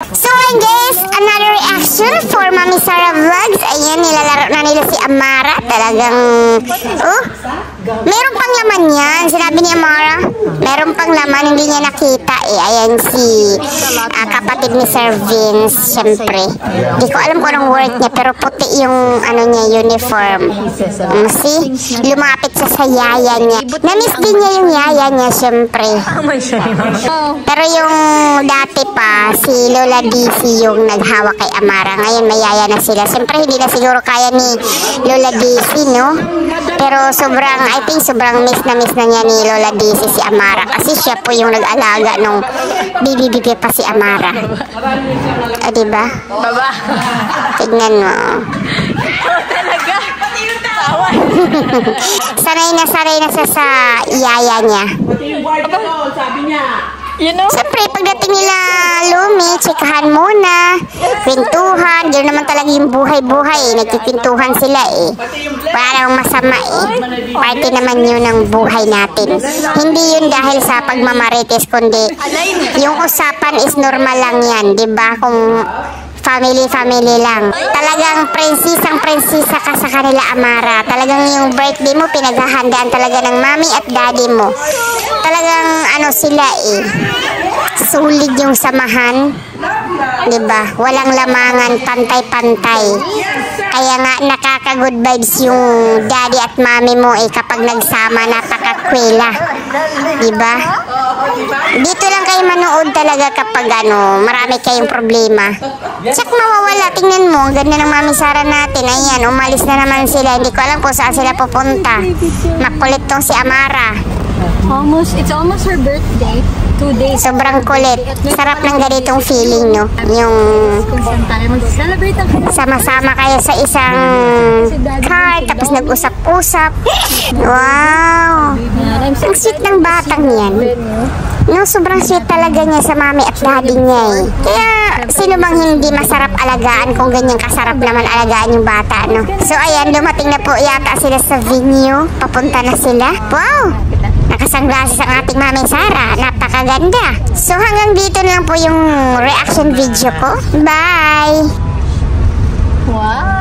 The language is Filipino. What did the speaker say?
So guys, another reaction for Mami Sara Vlogs. Ayan, nilalaro na nila si Amara. Talagang, meron pang laman yan. Sinabi ni Amara, meron pang laman, hindi niya nakita eh. Ayan si kapatid ni Sir Vince, syempre. Hindi ko alam kung anong word niya, pero puti yung ano niya, uniform. See? Lumapit sa yaya niya. Na-miss din niya yung yaya niya, syempre. Pero yung dati pa, si Lola DC yung naghawak kay Amara. Ngayon may yaya na sila. Siyempre hindi na siguro kaya ni Lola DC, no? Pero sobrang, I think sobrang miss na niya ni Lola DC si Amara. Kasi siya po yung nag-alaga nung bibi pa si Amara. O, diba? Baba. Tignan mo. Talaga. sanay na siya sa yaya niya. Sabi niya. You know? Siyempre, pagdating nila Lumi, tsikahan muna, kwentuhan, gano'n naman talaga yung buhay-buhay, nagkikwentuhan sila eh. Wala namang masama eh. Parte naman yun ng buhay natin. Hindi yun dahil sa pagmamarites, kundi yung usapan is normal lang yan, diba? Kung family lang. Talagang prinsesang-prinsesa ka sa kanila, Amara. Talagang yung birthday mo, pinaghahandaan talaga ng mami at daddy mo. Talagang ano sila eh, sulit yung samahan. Diba? Walang lamangan, pantay-pantay. Kaya nga nakaka-good vibes yung daddy at mami mo eh kapag nagsama, napakakwela. Diba? Dito lang kayo manood talaga kapag ano, marami kayong problema. Tsak mawawala, tingnan mo, ganda ng Mami Sara natin. Ayan, umalis na naman sila. Hindi ko alam kung saan sila pupunta. Makulit tong si Amara. It's almost her birthday. 2 days. Sobrang kulit. Sarap ng ganitong feeling, no? Yung sama-sama kayo sa isang car, tapos nag-usap-usap. Wow! Ang sweet ng batang yan. No, sobrang sweet talaga niya sa mami at daddy niya eh. Kaya, sino bang hindi masarap alagaan kung ganyan kasarap naman alagaan yung bata, no? So, ayan, dumating na po yata sila sa venue. Papunta na sila. Wow! Nakasanglases ang ating Mami Sara. Napakaganda. So, hanggang dito na lang po yung reaction video ko. Bye! Wow!